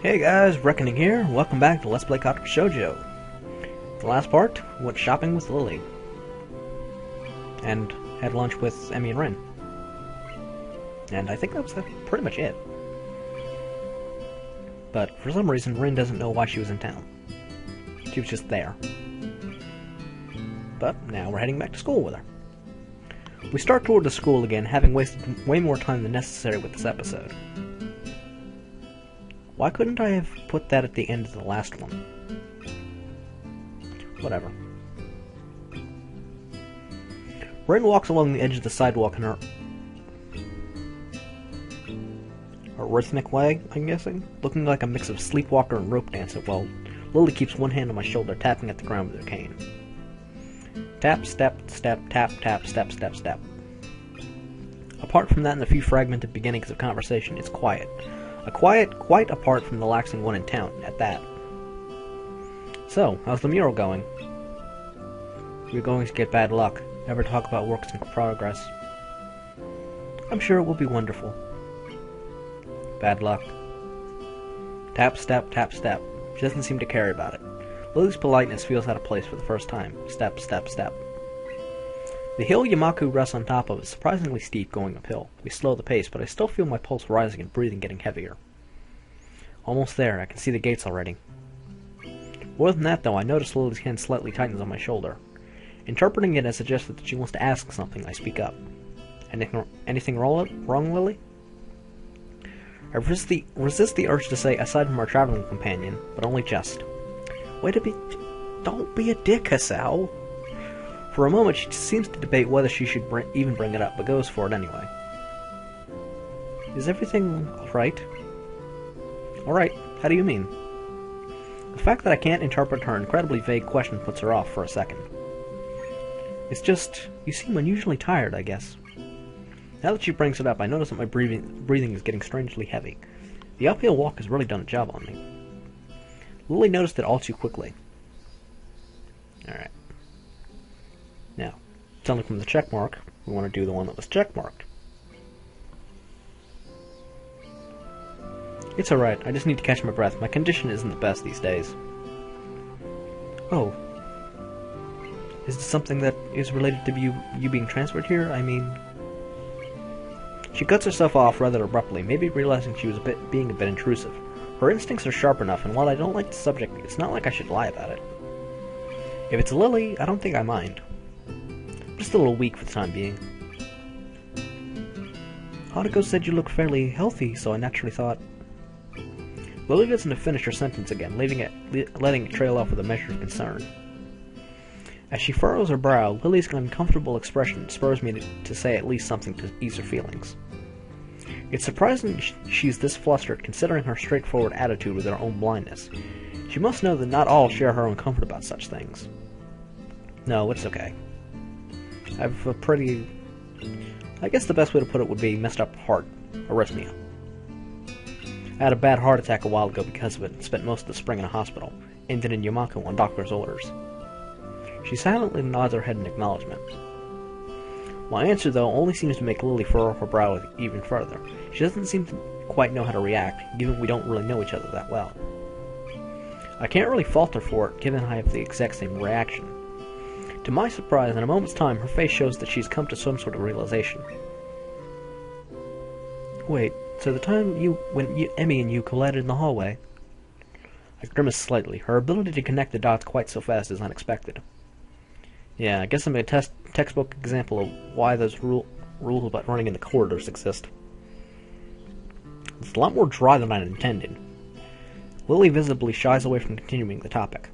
Hey guys, Reckoning here. Welcome back to Let's Play Katawa Shoujo. The last part, we went shopping with Lily. And had lunch with Emmy and Ren. And I think that was pretty much it. But for some reason, Ren doesn't know why she was in town. She was just there. But now we're heading back to school with her. We start toward the school again, having wasted way more time than necessary with this episode. Why couldn't I have put that at the end of the last one? Whatever. Ren walks along the edge of the sidewalk in her rhythmic way, I'm guessing, looking like a mix of sleepwalker and rope dancer, while Lily keeps one hand on my shoulder, tapping at the ground with her cane. Tap, step, step, tap, tap, step, step, step. Apart from that and a few fragmented beginnings of conversation, it's quiet. A quiet quite apart from the laxing one in town, at that. So, how's the mural going? We're going to get bad luck. Never talk about works in progress. I'm sure it will be wonderful. Bad luck. Tap, step, tap, step. She doesn't seem to care about it. Lily's politeness feels out of place for the first time. Step, step, step. The hill Yamaku rests on top of is surprisingly steep going uphill. We slow the pace, but I still feel my pulse rising and breathing getting heavier. Almost there, I can see the gates already. More than that, though, I notice Lily's hand slightly tightens on my shoulder. Interpreting it as suggested that she wants to ask something, I speak up. Anything wrong, Lily? I resist the urge to say, aside from our traveling companion, but only just. Don't be a dick, Hasao. For a moment, she seems to debate whether she should even bring it up, but goes for it anyway. Is everything alright? Alright, how do you mean? The fact that I can't interpret her incredibly vague question puts her off for a second. It's just, you seem unusually tired, I guess. Now that she brings it up, I notice that my breathing is getting strangely heavy. The uphill walk has really done a job on me. Lily noticed it all too quickly. Alright. Now, telling from the check mark, we want to do the one that was check marked. It's alright, I just need to catch my breath. My condition isn't the best these days. Oh. Is this something that is related to you being transferred here? I mean... She cuts herself off rather abruptly, maybe realizing she was being a bit intrusive. Her instincts are sharp enough, and while I don't like the subject, it's not like I should lie about it. If it's Lily, I don't think I mind. Just a little weak for the time being. Hanako said you look fairly healthy, so I naturally thought... Lily doesn't finish her sentence again, letting it trail off with a measure of concern. As she furrows her brow, Lily's uncomfortable expression spurs me to say at least something to ease her feelings. It's surprising she's this flustered, considering her straightforward attitude with her own blindness. She must know that not all share her own comfort about such things. No, it's okay. I have a pretty... I guess the best way to put it would be messed up heart. Arrhythmia. I had a bad heart attack a while ago because of it and spent most of the spring in a hospital. Ended in Yamaku on doctor's orders. She silently nods her head in acknowledgement. My answer, though, only seems to make Lily furrow her brow even further. She doesn't seem to quite know how to react, given we don't really know each other that well. I can't really fault her for it, given I have the exact same reaction. To my surprise, in a moment's time, her face shows that she's come to some sort of realization. Wait, so the time when Emmy and you collided in the hallway... I grimaced slightly. Her ability to connect the dots quite so fast is unexpected. Yeah, I guess I'm a textbook example of why those rules about running in the corridors exist. It's a lot more dry than I'd intended. Lily visibly shies away from continuing the topic.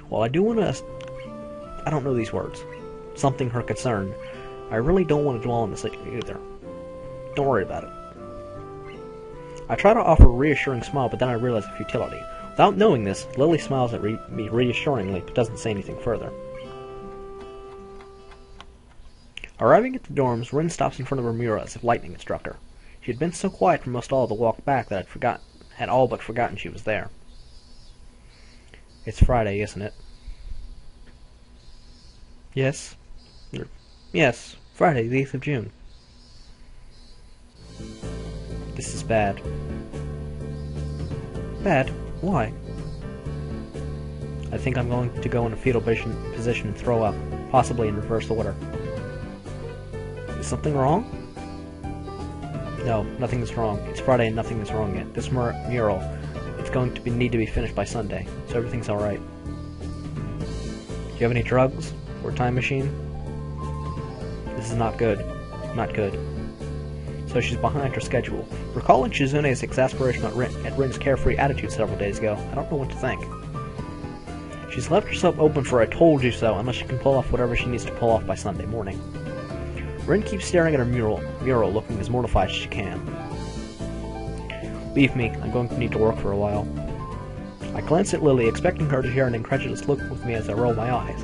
While I do want to... I don't know these words. Something her concern. I really don't want to dwell on this either. Don't worry about it. I try to offer a reassuring smile, but then I realize the futility. Without knowing this, Lily smiles at me reassuringly, but doesn't say anything further. Arriving at the dorms, Ren stops in front of her mural as if lightning had struck her. She had been so quiet for most all of the walk back that I had all but forgotten she was there. It's Friday, isn't it? Yes. Yes, Friday, the 8th of June. This is bad. Bad? Why? I think I'm going to go in a fetal position and throw up, possibly in reverse order. Is something wrong? No, nothing is wrong. It's Friday and nothing is wrong yet. This mural, it's going to need to be finished by Sunday, so everything's alright. Do you have any drugs? Or a time machine? This is not good. Not good. So she's behind her schedule. Recalling Shizune's exasperation at Ren's carefree attitude several days ago, I don't know what to think. She's left herself open for a told you so unless she can pull off whatever she needs to pull off by Sunday morning. Ren keeps staring at her mural, looking as mortified as she can. Leave me, I'm going to need to work for a while. I glance at Lily, expecting her to share an incredulous look with me as I roll my eyes.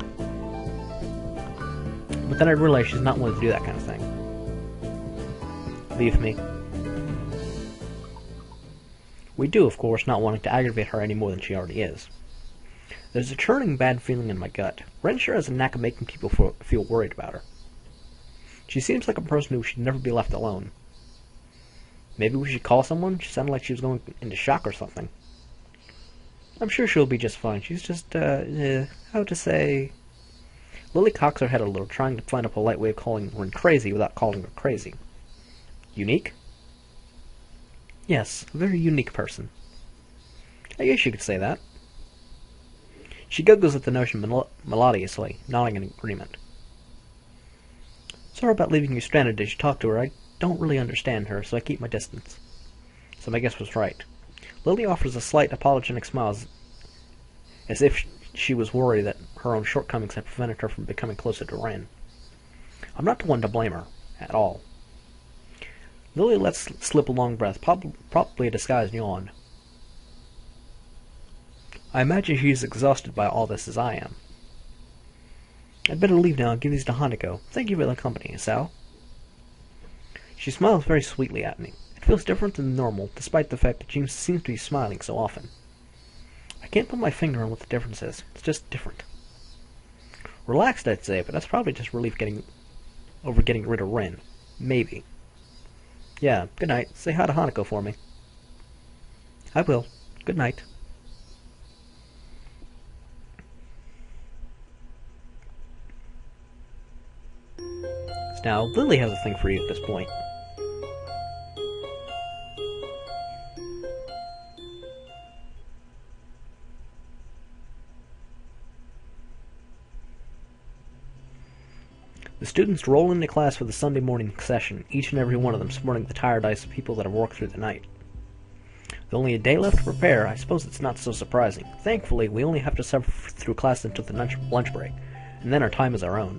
But then I realize she's not willing to do that kind of thing. Leave me. We do, of course, not wanting to aggravate her any more than she already is. There's a churning bad feeling in my gut. Ren sure has a knack of making people feel worried about her. She seems like a person who should never be left alone. Maybe we should call someone? She sounded like she was going into shock or something. I'm sure she'll be just fine. She's just, how to say... Lily cocks her head a little, trying to find a polite way of calling Ren crazy without calling her crazy. Unique? Yes, a very unique person. I guess you could say that. She giggles at the notion melodiously, nodding in agreement. Sorry about leaving you stranded as you talk to her. I don't really understand her, so I keep my distance. So my guess was right. Lily offers a slight apologetic smile as if she was worried that her own shortcomings had prevented her from becoming closer to Ren. I'm not the one to blame her, at all. Lily lets slip a long breath, probably a disguised yawn. I imagine she's exhausted by all this as I am. I'd better leave now and give these to Hanako. Thank you for the company, Sal. She smiles very sweetly at me. It feels different than normal, despite the fact that she seems to be smiling so often. I can't put my finger on what the difference is. It's just different. Relaxed, I'd say, but that's probably just relief over getting rid of Ren. Maybe. Yeah, good night. Say hi to Hanako for me. I will. Good night. Now, Lily has a thing for you at this point. The students roll into class for the Sunday morning session, each and every one of them sporting the tired eyes of people that have worked through the night. With only a day left to prepare, I suppose it's not so surprising. Thankfully, we only have to suffer through class until the lunch break, and then our time is our own.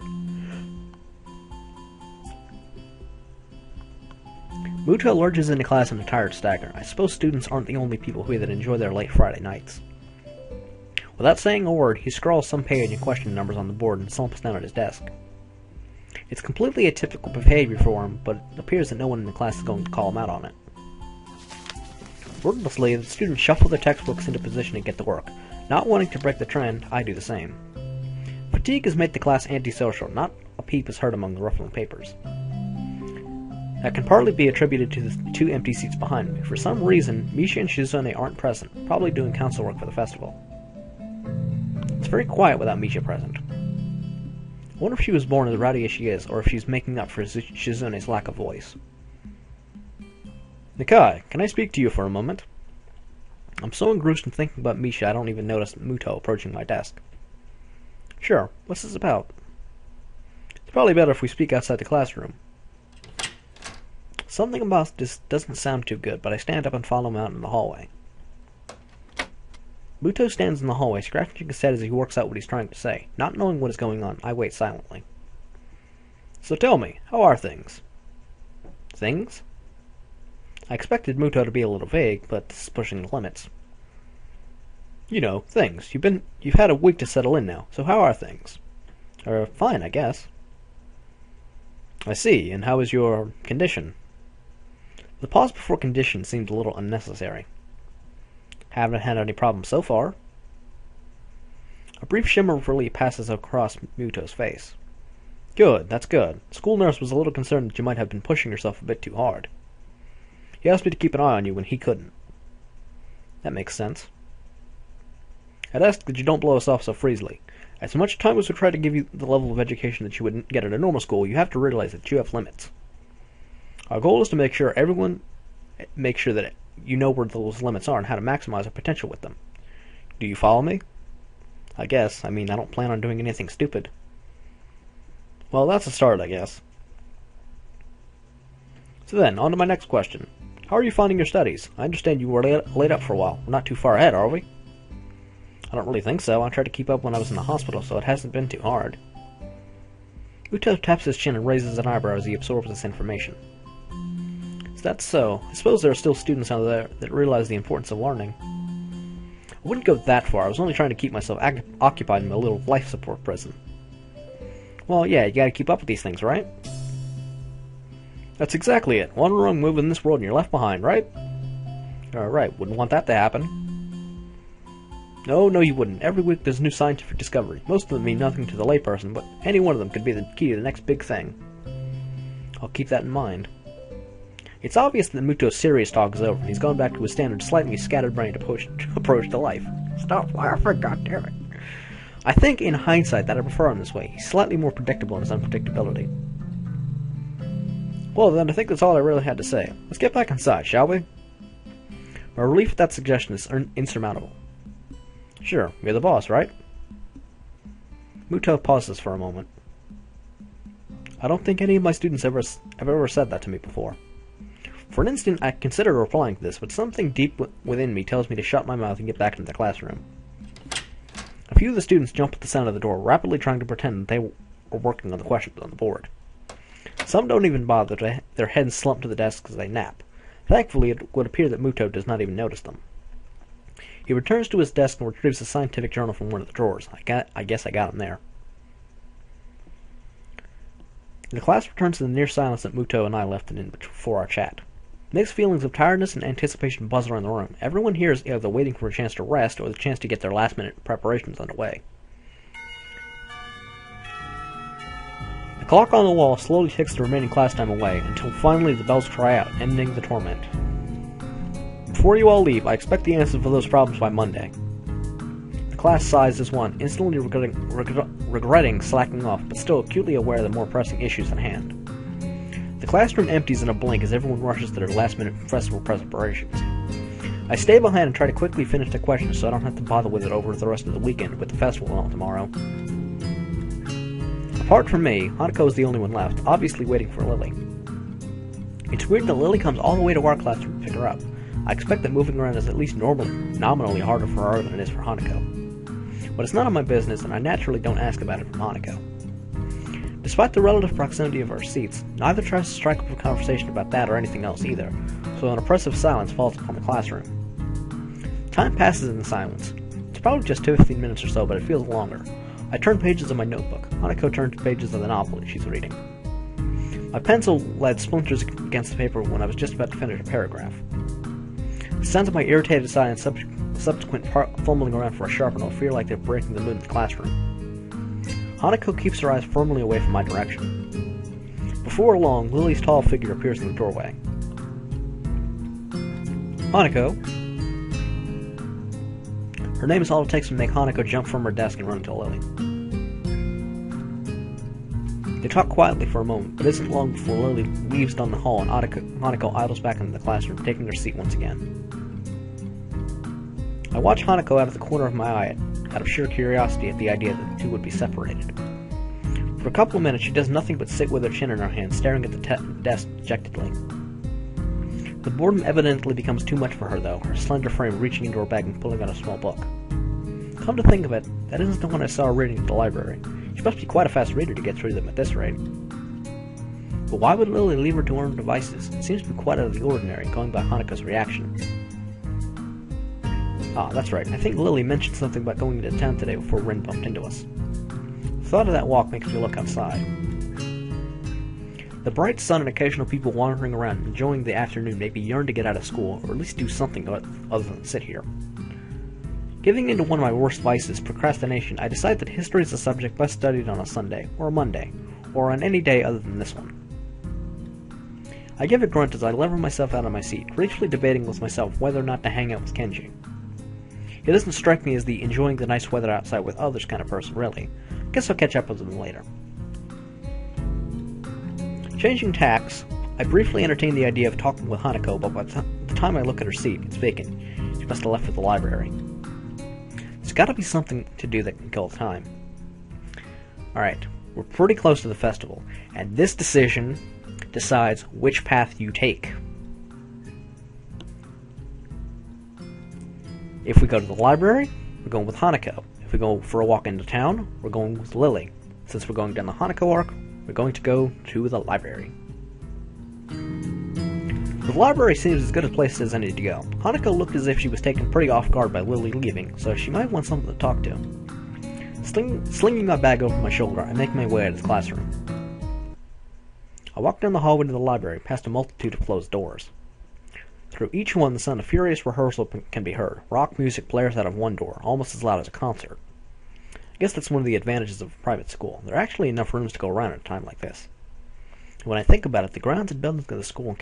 Muto lurches into class in a tired stagger. I suppose students aren't the only people here that enjoy their late Friday nights. Without saying a word, he scrawls some page and question numbers on the board and slumps down at his desk. It's completely atypical behavior for him, but it appears that no one in the class is going to call him out on it. Wordlessly, the students shuffle their textbooks into position and get to work. Not wanting to break the trend, I do the same. Fatigue has made the class antisocial. Not a peep is heard among the ruffling papers. That can partly be attributed to the two empty seats behind me. For some reason, Misha and Shizune aren't present, probably doing council work for the festival. It's very quiet without Misha present. I wonder if she was born as rowdy as she is, or if she's making up for Shizune's lack of voice. Nikai, can I speak to you for a moment? I'm so engrossed in thinking about Misha I don't even notice Muto approaching my desk. Sure, what's this about? It's probably better if we speak outside the classroom. Something about this doesn't sound too good, but I stand up and follow him out in the hallway. Muto stands in the hallway, scratching his head as he works out what he's trying to say. Not knowing what is going on, I wait silently. So tell me, how are things? Things? I expected Muto to be a little vague, but this is pushing the limits. You know, things. You've had a week to settle in now, so how are things? Fine, I guess. I see, and how is your condition? The pause before condition seemed a little unnecessary. Haven't had any problems so far. A brief shimmer of relief passes across Muto's face. Good, that's good. School nurse was a little concerned that you might have been pushing yourself a bit too hard. He asked me to keep an eye on you when he couldn't. That makes sense. I'd ask that you don't blow us off so freely. As much time as we try to give you the level of education that you would get at a normal school, you have to realize that you have limits. Our goal is to make sure that you know where those limits are and how to maximize our potential with them. Do you follow me? I guess. I mean, I don't plan on doing anything stupid. Well, that's a start, I guess. So then, on to my next question. How are you finding your studies? I understand you were laid up for a while. We're not too far ahead, are we? I don't really think so. I tried to keep up when I was in the hospital, so it hasn't been too hard. Muto taps his chin and raises an eyebrow as he absorbs this information. Is that so? I suppose there are still students out there that realize the importance of learning. I wouldn't go that far. I was only trying to keep myself occupied in my little life support prison. Well, yeah, you gotta keep up with these things, right? That's exactly it. One wrong move in this world and you're left behind, right? Right, wouldn't want that to happen. No, you wouldn't. Every week there's a new scientific discovery. Most of them mean nothing to the layperson, but any one of them could be the key to the next big thing. I'll keep that in mind. It's obvious that Muto's serious talk is over, and he's gone back to his standard, slightly scattered-brained approach to life. Stop laughing, goddammit. I think, in hindsight, that I prefer him this way. He's slightly more predictable in his unpredictability. Well, then, I think that's all I really had to say. Let's get back inside, shall we? My relief at that suggestion is insurmountable. Sure, you're the boss, right? Muto pauses for a moment. I don't think any of my students have ever said that to me before. For an instant, I considered replying to this, but something deep within me tells me to shut my mouth and get back into the classroom. A few of the students jump at the sound of the door, rapidly trying to pretend that they were working on the questions on the board. Some don't even bother, their heads slump to the desks as they nap. Thankfully, it would appear that Muto does not even notice them. He returns to his desk and retrieves a scientific journal from one of the drawers. I guess I got him there. The class returns to the near silence that Muto and I left it in before our chat. Mixed feelings of tiredness and anticipation buzz around the room. Everyone here is either waiting for a chance to rest or the chance to get their last-minute preparations underway. The clock on the wall slowly ticks the remaining class time away until finally the bells cry out, ending the torment. Before you all leave, I expect the answers for those problems by Monday. The class sighs as one, instantly regretting slacking off, but still acutely aware of the more pressing issues at hand. The classroom empties in a blink as everyone rushes to their last-minute festival preparations. I stay behind and try to quickly finish the questions so I don't have to bother with it over the rest of the weekend with the festival on tomorrow. Apart from me, Hanako is the only one left, obviously waiting for Lily. It's weird that Lily comes all the way to our classroom to pick her up. I expect that moving around is at least nominally harder for her than it is for Hanako. But it's none of my business, and I naturally don't ask about it from Hanako. Despite the relative proximity of our seats, neither tries to strike up a conversation about that or anything else either, so an oppressive silence falls upon the classroom. Time passes in silence. It's probably just 15 minutes or so, but it feels longer. I turn pages of my notebook. Hanako turns pages of the novel that she's reading. My pencil lead splinters against the paper when I was just about to finish a paragraph. The sounds of my irritated sigh and subsequent fumbling around for a sharpener will feel like they're breaking the mood in the classroom. Hanako keeps her eyes firmly away from my direction. Before long, Lily's tall figure appears in the doorway. Hanako. Her name is all it takes to make Hanako jump from her desk and run to Lily. They talk quietly for a moment, but it isn't long before Lily leaves down the hall and Hanako idles back into the classroom, taking her seat once again. I watch Hanako out of the corner of my eye out of sheer curiosity at the idea that the two would be separated. For a couple of minutes, she does nothing but sit with her chin in her hand, staring at the desk dejectedly. The boredom evidently becomes too much for her, though, her slender frame reaching into her bag and pulling out a small book. Come to think of it, that isn't the one I saw her reading at the library. She must be quite a fast reader to get through them at this rate. But why would Lily leave her to her own devices? It seems to be quite out of the ordinary, going by Hanako's reaction. Ah, that's right. I think Lily mentioned something about going into town today before Ren bumped into us. The thought of that walk makes me look outside. The bright sun and occasional people wandering around enjoying the afternoon make me yearn to get out of school, or at least do something other than sit here. Giving into one of my worst vices, procrastination, I decide that history is a subject best studied on a Sunday, or a Monday, or on any day other than this one. I give a grunt as I lever myself out of my seat, gratefully debating with myself whether or not to hang out with Kenji. He doesn't strike me as the enjoying the nice weather outside with others kind of person, really. Guess I'll catch up with him later. Changing tacks, I briefly entertained the idea of talking with Hanako, but by the time I look at her seat, it's vacant. She must have left for the library. There's gotta be something to do that can kill time. Alright, we're pretty close to the festival, and this decision decides which path you take. If we go to the library, we're going with Hanako. If we go for a walk into town, we're going with Lily. Since we're going down the Hanako arc, we're going to go to the library. The library seems as good a place as any to go. Hanako looked as if she was taken pretty off guard by Lily leaving, so she might want someone to talk to. Slinging my bag over my shoulder, I make my way out of the classroom. I walk down the hallway to the library, past a multitude of closed doors. Through each one, the sound of furious rehearsal can be heard. Rock music blares out of one door, almost as loud as a concert. I guess that's one of the advantages of a private school. There are actually enough rooms to go around at a time like this. And when I think about it, the grounds and buildings of the school are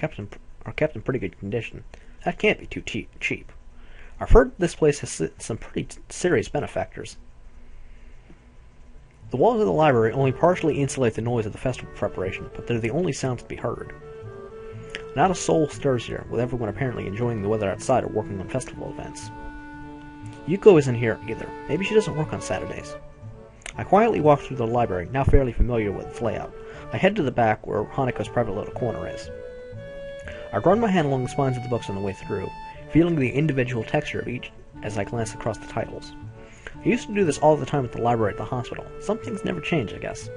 kept in pretty good condition. That can't be too cheap. I've heard this place has some pretty serious benefactors. The walls of the library only partially insulate the noise of the festival preparation, but they're the only sounds to be heard. Not a soul stirs here, with everyone apparently enjoying the weather outside or working on festival events. Yuko isn't here either. Maybe she doesn't work on Saturdays. I quietly walk through the library, now fairly familiar with its layout. I head to the back where Hanako's private little corner is. I run my hand along the spines of the books on the way through, feeling the individual texture of each as I glance across the titles. I used to do this all the time at the library at the hospital. Some things never change, I guess.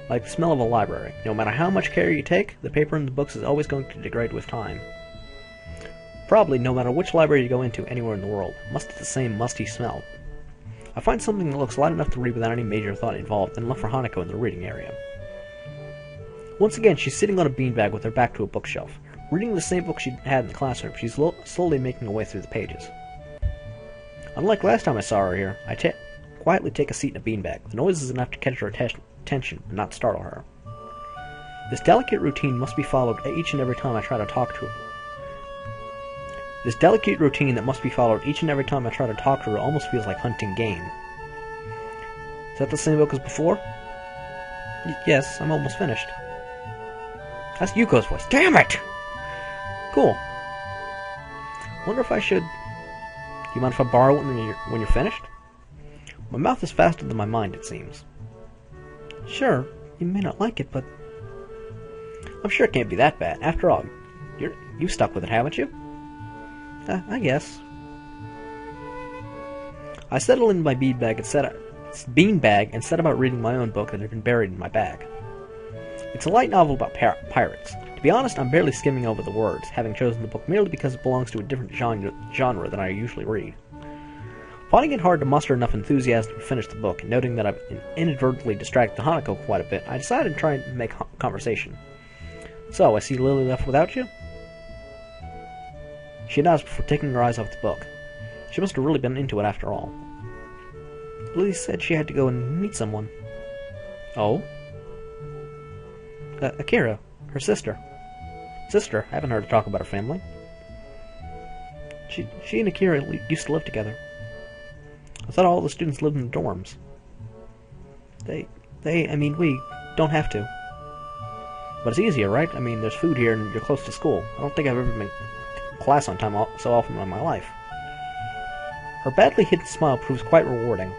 Like the smell of a library. No matter how much care you take, the paper in the books is always going to degrade with time. Probably no matter which library you go into anywhere in the world, must have the same musty smell. I find something that looks light enough to read without any major thought involved, and look for Hanako in the reading area. Once again, she's sitting on a beanbag with her back to a bookshelf, reading the same book she had in the classroom. She's slowly making her way through the pages. Unlike last time I saw her here, I quietly take a seat in a beanbag. The noise is enough to catch her attention, but not startle her. This delicate routine must be followed each and every time I try to talk to her. This delicate routine that must be followed each and every time I try to talk to her almost feels like hunting game. Is that the same book as before? Yes, I'm almost finished. That's Yuko's voice. Damn it! Cool. Wonder if I should... Do you mind if I borrow it when you're finished? My mouth is faster than my mind, it seems. Sure, you may not like it, but... I'm sure it can't be that bad. After all, you've stuck with it, haven't you? I guess. I settle in my beanbag and set about reading my own book that had been buried in my bag. It's a light novel about pirates. To be honest, I'm barely skimming over the words, having chosen the book merely because it belongs to a different genre than I usually read. Finding it hard to muster enough enthusiasm to finish the book, and noting that I've inadvertently distracted Hanako quite a bit, I decided to try and make conversation. So, I see Lily left without you? She nods before taking her eyes off the book. She must have really been into it after all. Lily said she had to go and meet someone. Oh? Akira, her sister. Sister? I haven't heard her talk about her family. She and Akira used to live together. I thought all the students lived in the dorms. I mean, we don't have to. But it's easier, right? I mean, there's food here and you're close to school. I don't think I've ever been to class on time so often in my life. Her badly hidden smile proves quite rewarding.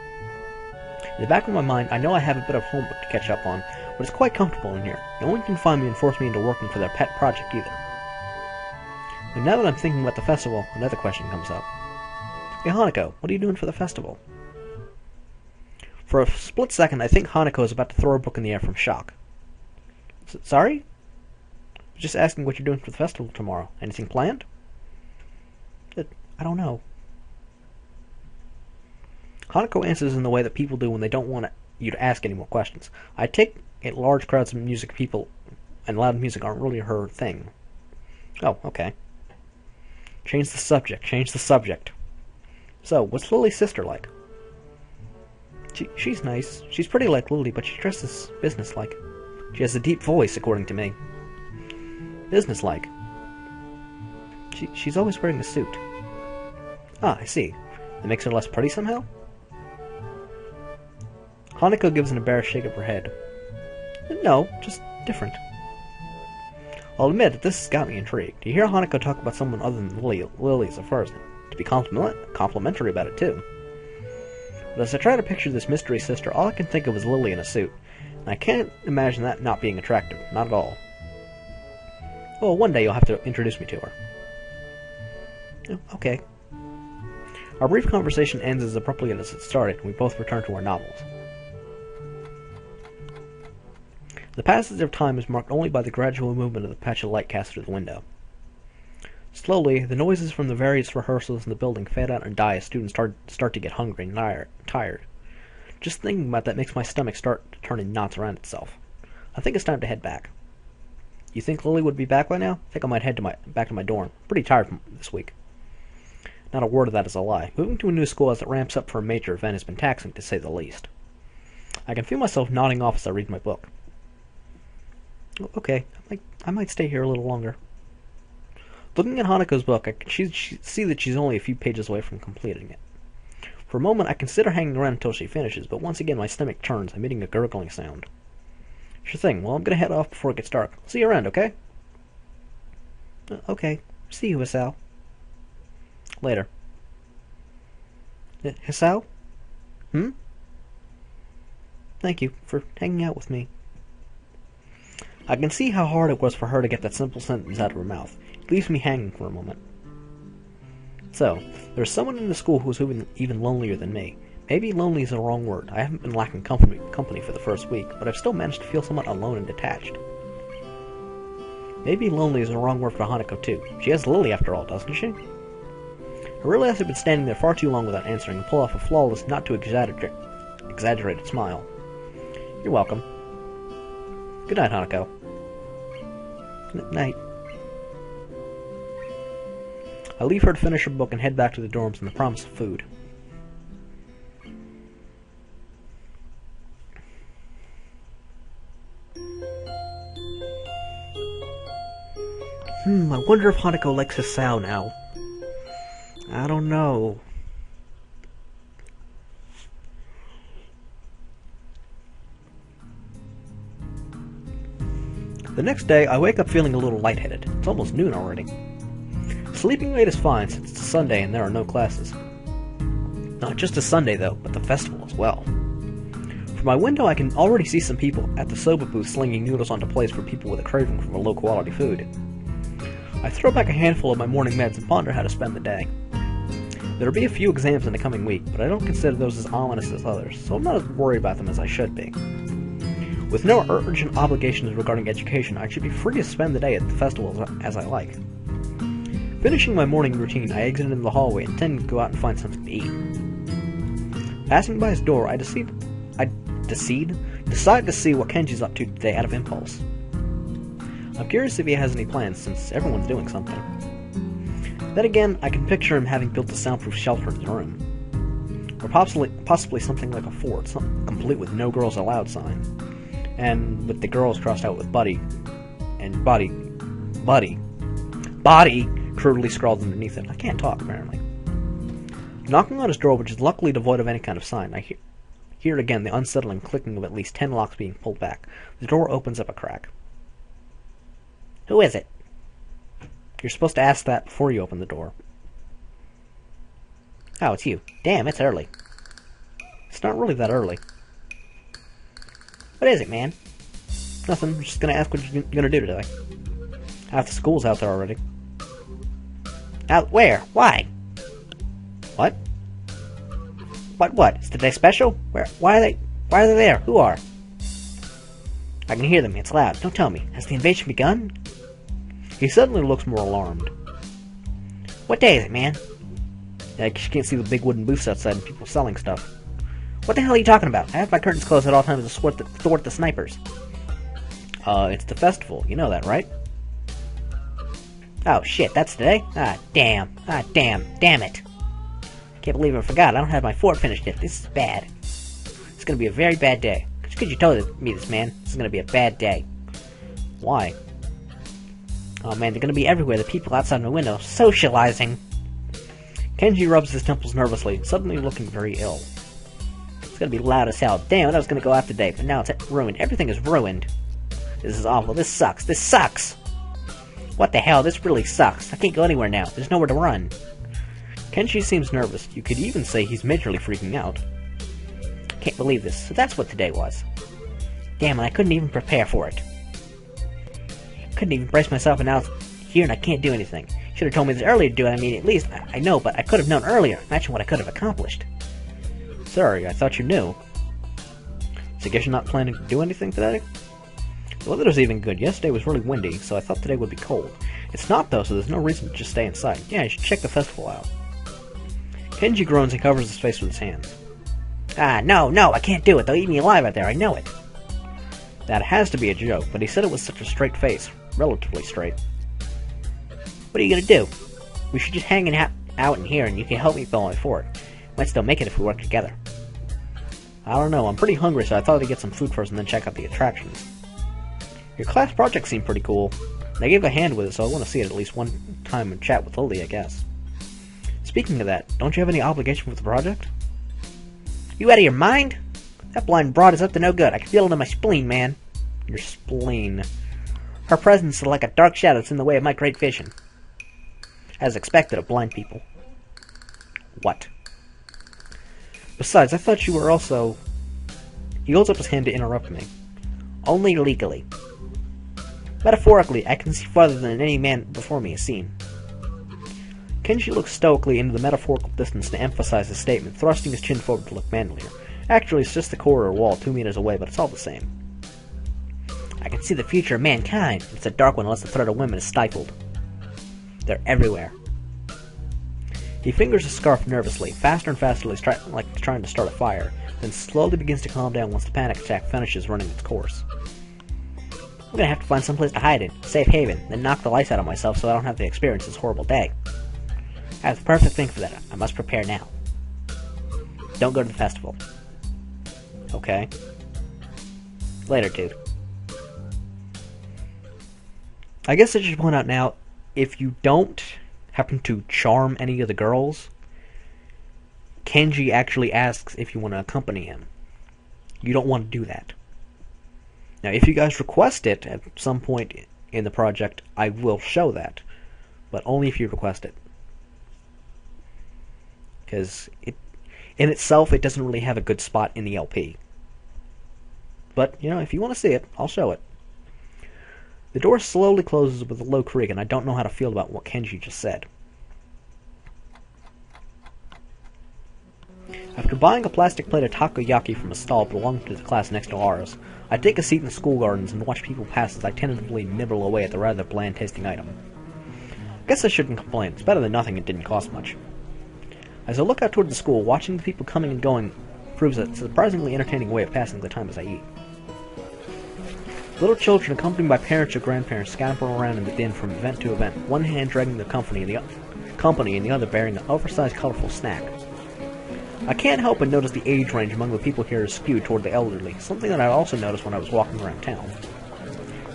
In the back of my mind, I know I have a bit of homework to catch up on, but it's quite comfortable in here. No one can find me and force me into working for their pet project either. And now that I'm thinking about the festival, another question comes up. Hey Hanako, what are you doing for the festival? For a split second, I think Hanako is about to throw her book in the air from shock. Sorry? Just asking what you're doing for the festival tomorrow. Anything planned? I don't know. Hanako answers in the way that people do when they don't want you to ask any more questions. I take it large crowds of music people and loud music aren't really her thing. Oh, okay. Change the subject. So, what's Lily's sister like? She's nice. She's pretty like Lily, but she dresses businesslike. She has a deep voice, according to me. Businesslike. She's always wearing a suit. Ah, I see. That makes her less pretty somehow? Hanako gives an embarrassed shake of her head. No, just different. I'll admit that this has got me intrigued. To hear Hanako talk about someone other than Lily is a first. To be complimentary about it, too. But as I try to picture this mystery sister, all I can think of is Lily in a suit. And I can't imagine that not being attractive. Not at all. Well, one day you'll have to introduce me to her. Okay. Our brief conversation ends as abruptly as it started, and we both return to our novels. The passage of time is marked only by the gradual movement of the patch of light cast through the window. Slowly, the noises from the various rehearsals in the building fade out and die as students start to get hungry and tired. Just thinking about that makes my stomach start to turn in knots around itself. I think it's time to head back. You think Lily would be back by now? I think I might head back to my dorm. Pretty tired from this week. Not a word of that is a lie. Moving to a new school as it ramps up for a major event has been taxing, to say the least. I can feel myself nodding off as I read my book. Okay, I might stay here a little longer. Looking at Hanako's book, I can see that she's only a few pages away from completing it. For a moment, I consider hanging around until she finishes, but once again my stomach turns, emitting a gurgling sound. Sure thing. Well, I'm gonna head off before it gets dark. See you around, okay? Okay. See you, Hisao. Later. Hisao? Thank you for hanging out with me. I can see how hard it was for her to get that simple sentence out of her mouth. It leaves me hanging for a moment. So, there's someone in the school who's even lonelier than me. Maybe lonely is the wrong word. I haven't been lacking company for the first week, but I've still managed to feel somewhat alone and detached. Maybe lonely is the wrong word for Hanako too. She has Lily after all, doesn't she? I realize I've been standing there far too long without answering and pull off a flawless, not too exaggerated smile. You're welcome. Good night, Hanako. Night. I leave her to finish her book and head back to the dorms in the promise of food. I wonder if Hanako likes Hisao now. I don't know. The next day, I wake up feeling a little lightheaded. It's almost noon already. Sleeping late is fine since it's a Sunday and there are no classes. Not just a Sunday though, but the festival as well. From my window I can already see some people at the soba booth slinging noodles onto plates for people with a craving for low quality food. I throw back a handful of my morning meds and ponder how to spend the day. There'll be a few exams in the coming week, but I don't consider those as ominous as others, so I'm not as worried about them as I should be. With no urgent obligations regarding education, I should be free to spend the day at the festival as I like. Finishing my morning routine, I exit into the hallway and intend to go out and find something to eat. Passing by his door, I decide to see what Kenji's up to today out of impulse. I'm curious if he has any plans, since everyone's doing something. Then again, I can picture him having built a soundproof shelter in his room. Or possibly something like a fort, complete with no girls allowed sign. And with the girls crossed out with Buddy, and Body crudely scrawled underneath it. I can't talk, apparently. Knocking on his door, which is luckily devoid of any kind of sign, I hear again the unsettling clicking of at least 10 locks being pulled back. The door opens up a crack. Who is it? You're supposed to ask that before you open the door. Oh, it's you. Damn, it's early. It's not really that early. What is it, man? Nothing. I'm just gonna ask what you're gonna do today. Half the school's out there already. Out where? Why? What? What? Is today special? Where? Why are they there? Who are? I can hear them. It's loud. Don't tell me. Has the invasion begun? He suddenly looks more alarmed. What day is it, man? Yeah, you can't see the big wooden booths outside and people selling stuff. What the hell are you talking about? I have my curtains closed at all times to thwart the snipers. It's the festival. You know that, right? Oh, shit, that's today? Damn it. Can't believe I forgot. I don't have my fort finished yet. This is bad. It's gonna be a very bad day. Just because you told me this, man. This is gonna be a bad day. Why? Oh, man, they're gonna be everywhere. The people outside my window, socializing. Kenji rubs his temples nervously, suddenly looking very ill. It's gonna be loud as hell. Damn it, I was gonna go out today, but now it's ruined. Everything is ruined. This is awful. This sucks. This sucks! What the hell? This really sucks. I can't go anywhere now. There's nowhere to run. Kenji seems nervous. You could even say he's majorly freaking out. Can't believe this. So that's what today was. Damn it, I couldn't even prepare for it. Couldn't even brace myself, and now it's here and I can't do anything. Should have told me this earlier to do it. I mean, at least, I know, but I could have known earlier. Imagine what I could have accomplished. Sorry, I thought you knew. So I guess you're not planning to do anything today? The weather was even good. Yesterday was really windy, so I thought today would be cold. It's not, though, so there's no reason to just stay inside. Yeah, you should check the festival out. Kenji groans and covers his face with his hands. Ah, no, I can't do it. They'll eat me alive out there. I know it. That has to be a joke, but he said it with such a straight face. Relatively straight. What are you gonna do? We should just hang out in here and you can help me fill my fort. Might still make it if we work together. I don't know, I'm pretty hungry, so I thought I'd get some food first and then check out the attractions. Your class project seemed pretty cool. And I gave a hand with it, so I want to see it at least one time and chat with Lily, I guess. Speaking of that, don't you have any obligation with the project? You out of your mind? That blind broad is up to no good. I can feel it in my spleen, man. Your spleen. Her presence is like a dark shadow that's in the way of my great vision. As expected of blind people. What? Besides, I thought you were also... He holds up his hand to interrupt me. Only legally. Metaphorically, I can see farther than any man before me has seen. Kenji looks stoically into the metaphorical distance to emphasize his statement, thrusting his chin forward to look manlier. Actually, it's just the corridor wall 2 meters away, but it's all the same. I can see the future of mankind. It's a dark one unless the threat of women is stifled. They're everywhere. He fingers his scarf nervously, faster and faster, like trying to start a fire, then slowly begins to calm down once the panic attack finishes running its course. I'm gonna have to find someplace to hide in, a safe haven, then knock the life out of myself so I don't have to experience this horrible day. I have the perfect thing for that. I must prepare now. Don't go to the festival. Okay. Later, dude. I guess I should point out now, if you don't happen to charm any of the girls, Kenji actually asks if you want to accompany him. You don't want to do that. Now, if you guys request it at some point in the project, I will show that. But only if you request it. Because in itself, it doesn't really have a good spot in the LP. But, you know, if you want to see it, I'll show it. The door slowly closes with a low creak, and I don't know how to feel about what Kenji just said. After buying a plastic plate of takoyaki from a stall belonging to the class next to ours, I take a seat in the school gardens and watch people pass as I tentatively nibble away at the rather bland-tasting item. Guess I shouldn't complain. It's better than nothing and didn't cost much. As I look out toward the school, watching the people coming and going proves a surprisingly entertaining way of passing the time as I eat. Little children accompanied by parents or grandparents scamper around in the din from event to event, one hand dragging the company and the other bearing an oversized colorful snack. I can't help but notice the age range among the people here is skewed toward the elderly, something that I also noticed when I was walking around town.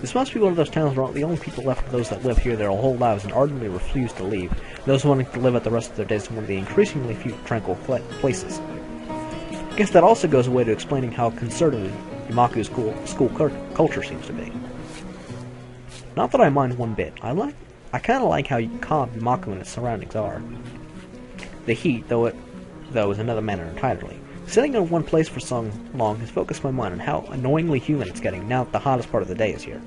This must be one of those towns where the only people left are those that live here their whole lives and ardently refuse to leave, those wanting to live out the rest of their days in one of the increasingly few tranquil places. I guess that also goes away to explaining how conservative Imaku's school culture seems to be. Not that I mind one bit. I kind of like how calm Imaku and its surroundings are. The heat, though, is another matter entirely. Sitting in one place for so long has focused my mind on how annoyingly humid it's getting now that the hottest part of the day is here.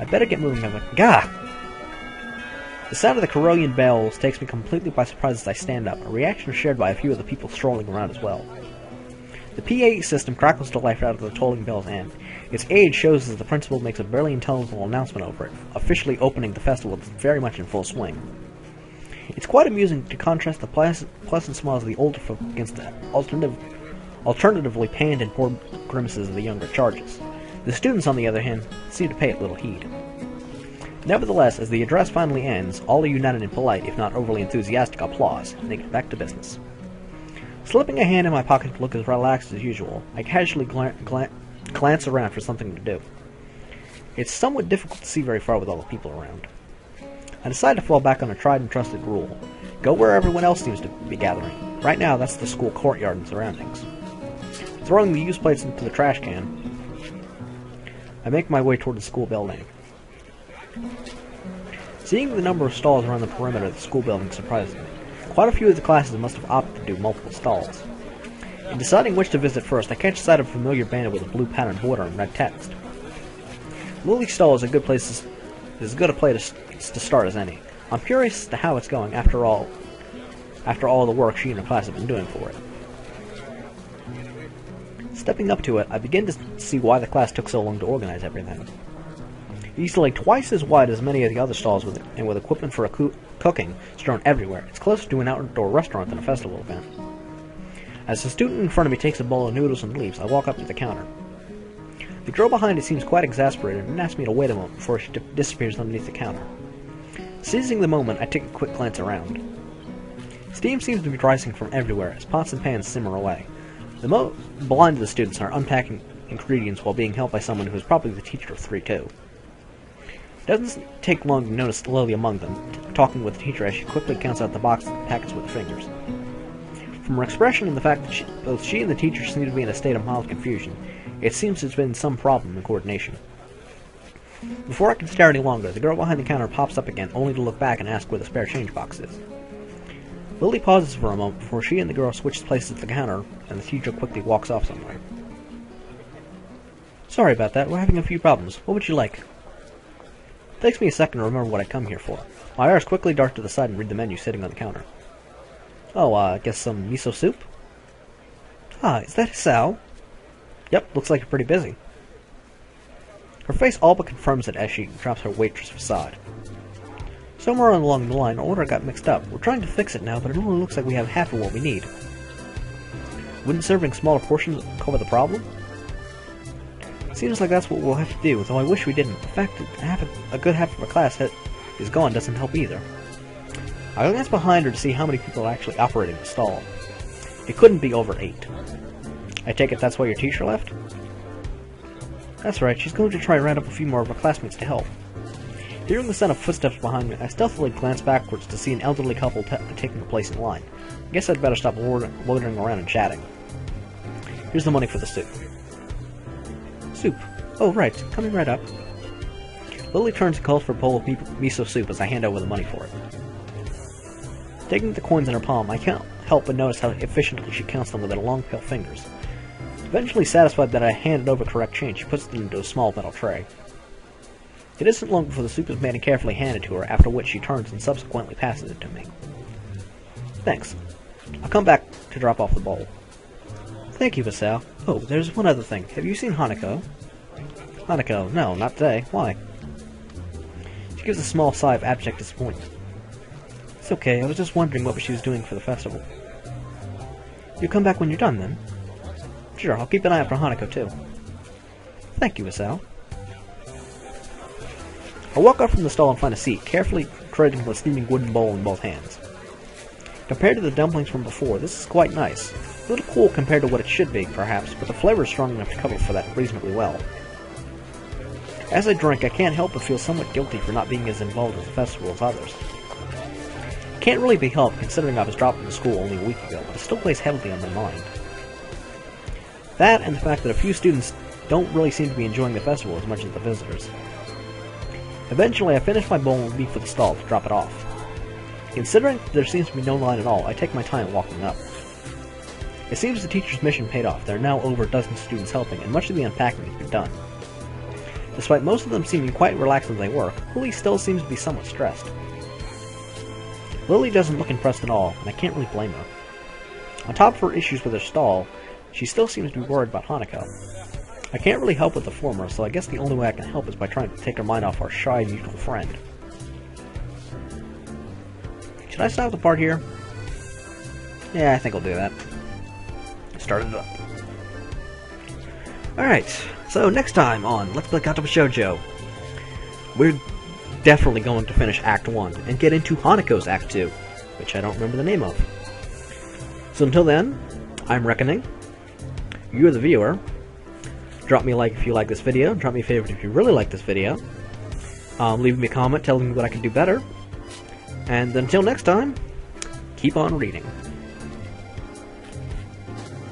I better get moving. Gah! The sound of the Corellian bells takes me completely by surprise as I stand up, a reaction shared by a few of the people strolling around as well. The PA system crackles to life out of the tolling bells, and its age shows as the principal makes a barely intelligible announcement over it, officially opening the festival that's very much in full swing. It's quite amusing to contrast the pleasant smiles of the older folk against the alternatively panned and poor grimaces of the younger charges. The students, on the other hand, seem to pay it little heed. Nevertheless, as the address finally ends, all are united in polite, if not overly enthusiastic, applause, and they get back to business. Slipping a hand in my pocket to look as relaxed as usual, I casually glance around for something to do. It's somewhat difficult to see very far with all the people around. I decide to fall back on a tried and trusted rule. Go where everyone else seems to be gathering. Right now, that's the school courtyard and surroundings. Throwing the used plates into the trash can, I make my way toward the school building. Seeing the number of stalls around the perimeter of the school building surprises me. Quite a few of the classes must have opted to do multiple stalls. In deciding which to visit first, I catch sight of a familiar banner with a blue patterned border and red text. Lilly's stall is as good a place to start as any. I'm curious as to how it's going after all the work she and her class have been doing for it. Stepping up to it, I begin to see why the class took so long to organize everything. Easily twice as wide as many of the other stalls with equipment for cooking strewn everywhere. It's closer to an outdoor restaurant than a festival event. As the student in front of me takes a bowl of noodles and leaves, I walk up to the counter. The girl behind it seems quite exasperated and asks me to wait a moment before she disappears underneath the counter. Seizing the moment, I take a quick glance around. Steam seems to be rising from everywhere as pots and pans simmer away. The most blind of the students are unpacking ingredients while being helped by someone who is probably the teacher of 3-2. It doesn't take long to notice Lily among them, talking with the teacher as she quickly counts out the boxes and packets with her fingers. From her expression and the fact that both she and the teacher seem to be in a state of mild confusion, it seems there's been some problem in coordination. Before I can stare any longer, the girl behind the counter pops up again, only to look back and ask where the spare change box is. Lily pauses for a moment before she and the girl switch places at the counter, and the teacher quickly walks off somewhere. Sorry about that, we're having a few problems. What would you like? It takes me a second to remember what I come here for. My eyes quickly dart to the side and read the menu sitting on the counter. Oh, I guess some miso soup? Ah, is that Sal? Yep, looks like you're pretty busy. Her face all but confirms it as she drops her waitress facade. Somewhere along the line, our order got mixed up. We're trying to fix it now, but it only looks like we have half of what we need. Wouldn't serving smaller portions cover the problem? Seems like that's what we'll have to do, though I wish we didn't. The fact that a good half of our class is gone doesn't help either. I glance behind her to see how many people are actually operating the stall. It couldn't be over 8. I take it that's why your teacher left? That's right, she's going to try and round up a few more of her classmates to help. Hearing the sound of footsteps behind me, I stealthily glance backwards to see an elderly couple taking a place in line. I guess I'd better stop loitering around and chatting. Here's the money for the soup. Soup? Oh, right, coming right up. Lily turns and calls for a bowl of miso soup as I hand over the money for it. Taking the coins in her palm, I can't help but notice how efficiently she counts them with her long, pale fingers. Eventually satisfied that I handed over correct change, she puts it into a small metal tray. It isn't long before the soup is made and carefully handed to her, after which she turns and subsequently passes it to me. Thanks. I'll come back to drop off the bowl. Thank you, Vasal. Oh, there's one other thing. Have you seen Hanako? Hanako? No, not today. Why? She gives a small sigh of abject disappointment. It's okay, I was just wondering what she was doing for the festival. You'll come back when you're done, then? Sure, I'll keep an eye out for Hanako, too. Thank you, Vasal. I walk up from the stall and find a seat, carefully treading the steaming wooden bowl in both hands. Compared to the dumplings from before, this is quite nice. A little cool compared to what it should be, perhaps, but the flavor is strong enough to cover for that reasonably well. As I drink, I can't help but feel somewhat guilty for not being as involved in the festival as others. It can't really be helped, considering I was dropped from school only a week ago, but it still weighs heavily on my mind. That, and the fact that a few students don't really seem to be enjoying the festival as much as the visitors. Eventually, I finish my bowl and leave for the stall to drop it off. Considering there seems to be no line at all, I take my time walking up. It seems the teacher's mission paid off. There are now over a dozen students helping, and much of the unpacking has been done. Despite most of them seeming quite relaxed as they work, Lily still seems to be somewhat stressed. Lily doesn't look impressed at all, and I can't really blame her. On top of her issues with her stall, she still seems to be worried about Hanako. I can't really help with the former, so I guess the only way I can help is by trying to take her mind off our shy mutual friend. Should I stop the part here? Yeah, I think I'll do that. Start it up. Alright, so next time on Let's Play Katawa Shoujo, we're definitely going to finish Act 1 and get into Hanako's Act 2, which I don't remember the name of. So until then, I'm Reckoning. You're the viewer. Drop me a like if you like this video. Drop me a favorite if you really like this video. Leave me a comment telling me what I can do better. And until next time, keep on reading.